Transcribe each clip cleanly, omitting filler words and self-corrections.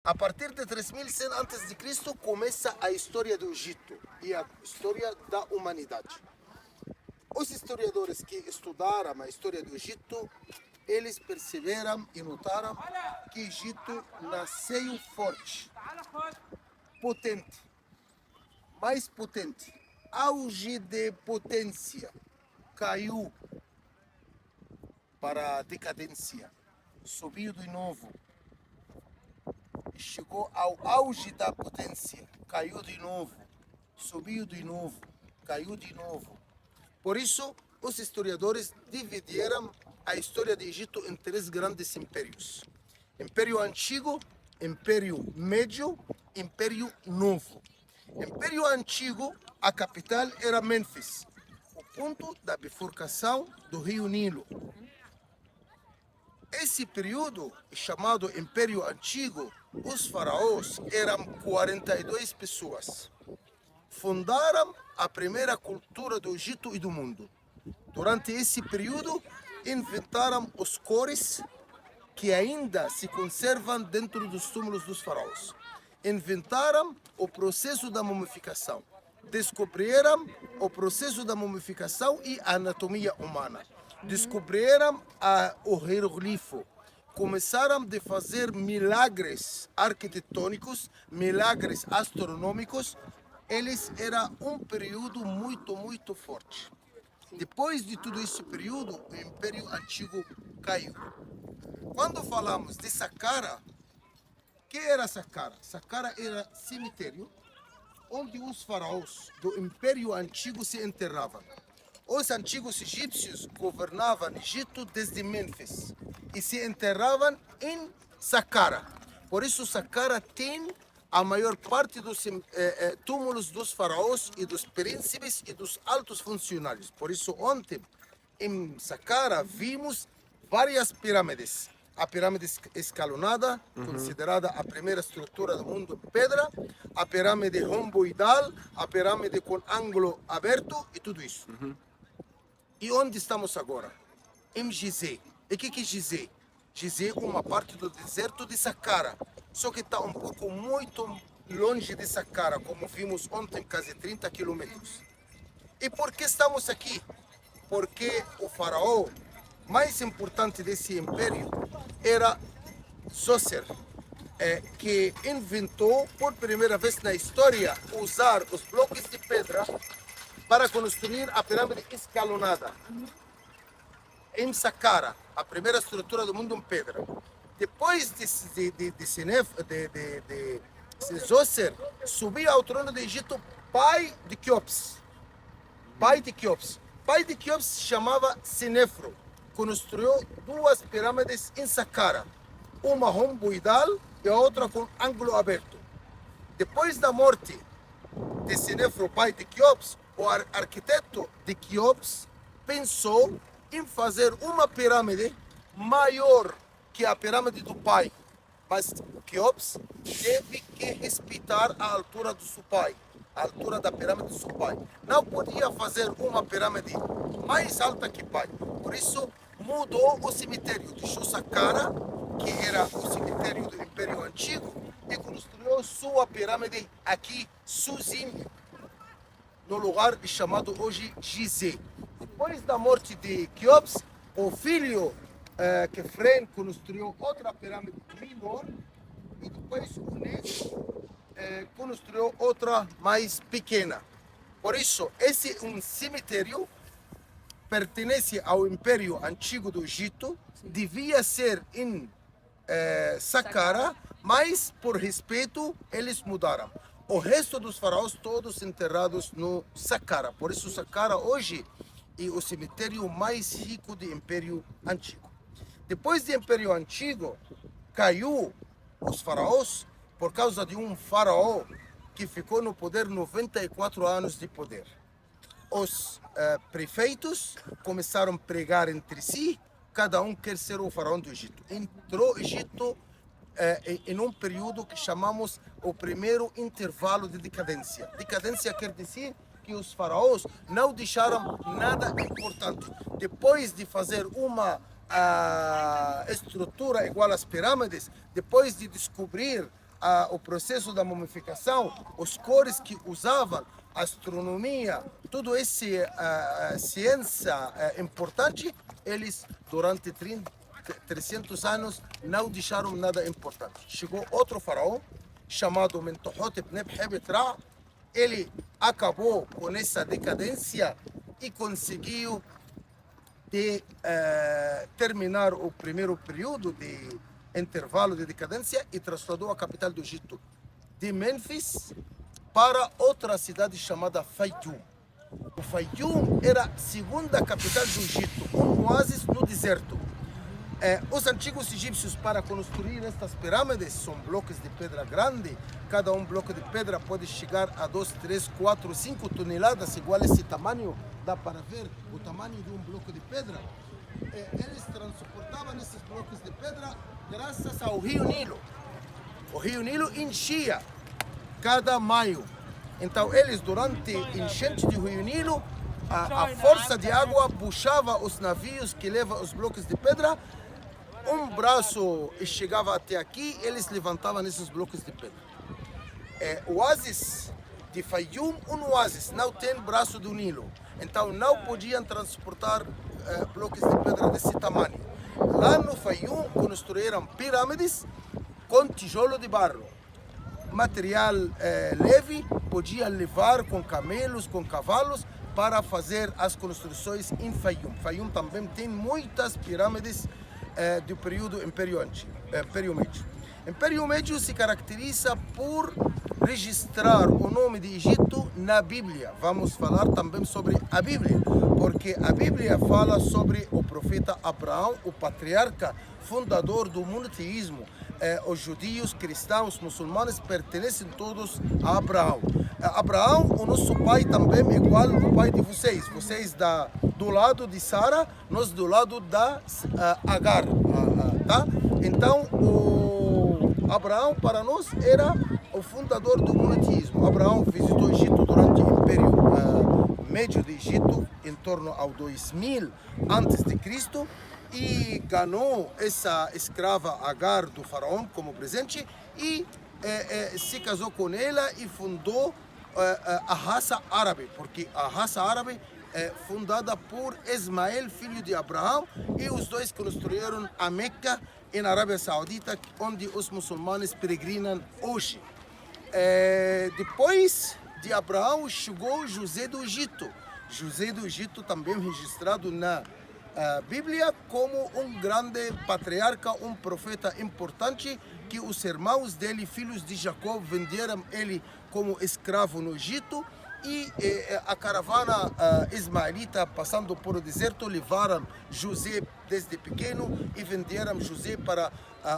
A partir de 3100 a.C. começa a história do Egito e a história da humanidade. Os historiadores que estudaram a história do Egito, eles perceberam e notaram que o Egito nasceu forte, potente, mais potente, auge de potência, caiu para a decadência, subiu de novo, chegou ao auge da potência, caiu de novo, subiu de novo, caiu de novo. Por isso, os historiadores dividiram a história do Egito em três grandes impérios: Império Antigo, Império Médio, Império Novo. Império Antigo, a capital era Mênfis, o ponto da bifurcação do rio Nilo. Esse período, chamado Império Antigo, os faraós eram 42 pessoas. Fundaram a primeira cultura do Egito e do mundo. Durante esse período, inventaram os cores que ainda se conservam dentro dos túmulos dos faraós. Inventaram o processo da mumificação. Descobriram o processo da mumificação e a anatomia humana. Descobriram o hieroglifo. Começaram a fazer milagres arquitetônicos, milagres astronômicos. Eles eram um período muito forte. Depois de todo esse período, o Império Antigo caiu. Quando falamos de Saqqara, o que era Saqqara? Saqqara era cemitério onde os faraós do Império Antigo se enterravam. Os antigos egípcios governavam Egito desde Mênfis e se enterravam em Saqqara. Por isso, Saqqara tem a maior parte dos túmulos dos faraós e dos príncipes e dos altos funcionários. Por isso, ontem, em Saqqara, vimos várias pirâmides. A pirâmide escalonada, considerada a primeira estrutura do mundo em pedra, a pirâmide romboidal, a pirâmide com ângulo aberto e tudo isso. E onde estamos agora? Em Gizeh. E o que é Gizeh? Gizeh é uma parte do deserto de Saqqara, só que está um pouco muito longe de Saqqara, como vimos ontem, quase 30 quilômetros. E por que estamos aqui? Porque o faraó mais importante desse império era Zoser, que inventou por primeira vez na história usar os blocos de pedra para construir a pirâmide escalonada em Saqqara, a primeira estrutura do mundo em pedra. Depois de Zoser, subiu ao trono do Egito pai de Quéops. Pai de Quéops se chamava Senefro. Construiu duas pirâmides em Saqqara, uma romboidal e a outra com ângulo aberto. Depois da morte de Senefro, pai de Quéops, o arquiteto de Quéops pensou em fazer uma pirâmide maior que a pirâmide do pai. Mas Quéops teve que respeitar a altura do seu pai, a altura da pirâmide do seu pai. Não podia fazer uma pirâmide mais alta que o pai. Por isso, mudou o cemitério. Deixou Saqqara, que era o cemitério do Império Antigo, e construiu sua pirâmide aqui, sozinho, no lugar chamado hoje Gizeh. Depois da morte de Quéops, o filho Kefren construiu outra pirâmide menor e depois o neto construiu outra mais pequena. Por isso, esse é um cemitério, pertence ao Império Antigo do Egito, devia ser em Saqqara, mas por respeito eles mudaram. O resto dos faraós todos enterrados no Saqqara. Por isso Saqqara hoje é o cemitério mais rico do Império Antigo. Depois do Império Antigo, caiu os faraós por causa de um faraó que ficou no poder 94 anos de poder. Os prefeitos começaram a pregar entre si, cada um quer ser o faraó do Egito. Entrou o Egito em um período que chamamos o primeiro intervalo de decadência. Decadência quer dizer que os faraós não deixaram nada importante. Depois de fazer uma estrutura igual às pirâmides, depois de descobrir o processo da mumificação, os cores que usavam, astronomia, tudo essa ciência importante, eles durante 300 anos não deixaram nada importante. Chegou outro faraó chamado Mentuhotep Nebhebet Ra, ele acabou com essa decadência e conseguiu terminar o primeiro período de intervalo de decadência e trasladou a capital do Egito de Mênfis para outra cidade chamada Fayum. O Fayum era a segunda capital do Egito, um oásis no deserto. Os antigos egípcios, para construir estas pirâmides, são blocos de pedra grande. Cada bloco de pedra pode chegar a 2, 3, 4, 5 toneladas, igual a esse tamanho. Dá para ver o tamanho de um bloco de pedra. Eles transportavam esses blocos de pedra graças ao Rio Nilo. O Rio Nilo enchia cada maio. Então, eles, durante a enchente do Rio Nilo, a força de água puxava os navios que levam os blocos de pedra. Um braço chegava até aqui, eles levantavam esses blocos de pedra. O oásis de Fayum, um oásis, não tem braço do Nilo. Então não podiam transportar blocos de pedra desse tamanho. Lá no Fayum construíram pirâmides com tijolo de barro. Material leve, podiam levar com camelos, com cavalos, para fazer as construções em Fayum. Fayum também tem muitas pirâmides do período Império Médio. Império Médio se caracteriza por registrar o nome de Egito na Bíblia. Vamos falar também sobre a Bíblia, porque a Bíblia fala sobre o profeta Abraão, o patriarca fundador do monoteísmo. Os judeus, cristãos, muçulmanos pertencem todos a Abraão. Abraão, o nosso pai também é igual ao pai de vocês. Vocês do lado de Sara, nós do lado da Agar. Tá? Então, o Abraão para nós era o fundador do monoteísmo. Abraão visitou o Egito durante o Império Médio de Egito, em torno ao 2000 a.C., e ganhou essa escrava Agar do faraó como presente e se casou com ela e fundou a raça árabe, porque a raça árabe é fundada por Ismael, filho de Abraão, e os dois construíram a Meca, na Arábia Saudita, onde os muçulmanos peregrinam hoje. Depois de Abraão chegou José do Egito. José do Egito também registrado na Bíblia como um grande patriarca, um profeta importante, que os irmãos dele, filhos de Jacó, venderam ele como escravo no Egito, e a caravana ismaelita, passando por o deserto, levaram José desde pequeno e venderam José para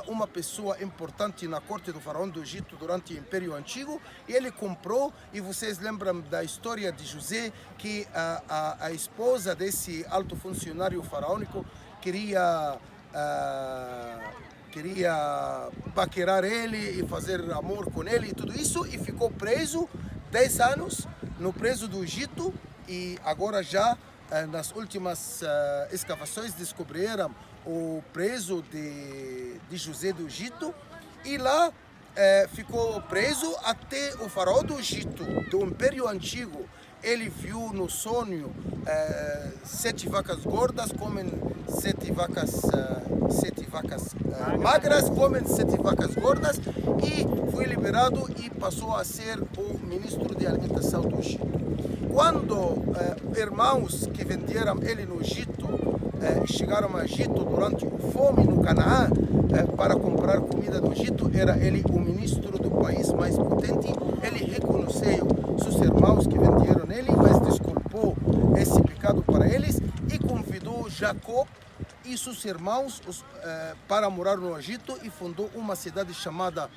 uma pessoa importante na corte do faraó do Egito durante o Império Antigo, e ele comprou. E vocês lembram da história de José, que a esposa desse alto funcionário faraônico queria paquerar ele e fazer amor com ele e tudo isso, e ficou preso 10 anos no preso do Egito. E agora já nas últimas escavações descobriram o preso de José do Egito, e lá ficou preso até o faraó do Egito, do Império Antigo. Ele viu no sonho 7 vacas gordas comem 7 vacas magras comem 7 vacas gordas, e foi liberado e passou a ser o ministro de alimentação do Egito. Quando irmãos que venderam ele no Egito chegaram ao Egito durante a fome no Canaã para comprar comida do Egito, era ele o ministro do país mais potente. Ele reconheceu seus irmãos que venderam ele, mas desculpou esse pecado para eles e convidou Jacó e seus irmãos para morar no Egito, e fundou uma cidade chamada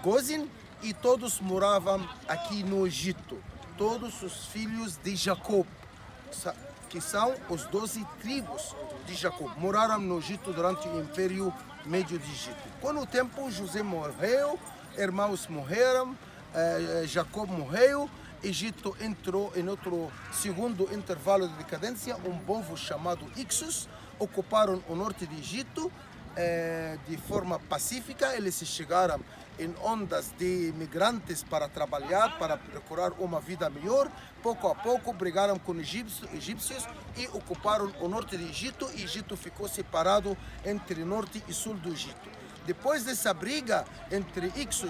Gozin, e todos moravam aqui no Egito. Todos os filhos de Jacó, que são os 12 tribos de Jacó, moraram no Egito durante o Império Médio de Egito. Com o tempo, José morreu, irmãos morreram, Jacó morreu, Egito entrou em outro segundo intervalo de decadência. Um povo chamado Ixos ocuparam o norte de Egito de forma pacífica. Eles chegaram em ondas de imigrantes para trabalhar, para procurar uma vida melhor. Pouco a pouco brigaram com egípcios e ocuparam o norte do Egito, e o Egito ficou separado entre norte e sul do Egito. Depois dessa briga entre Hyksos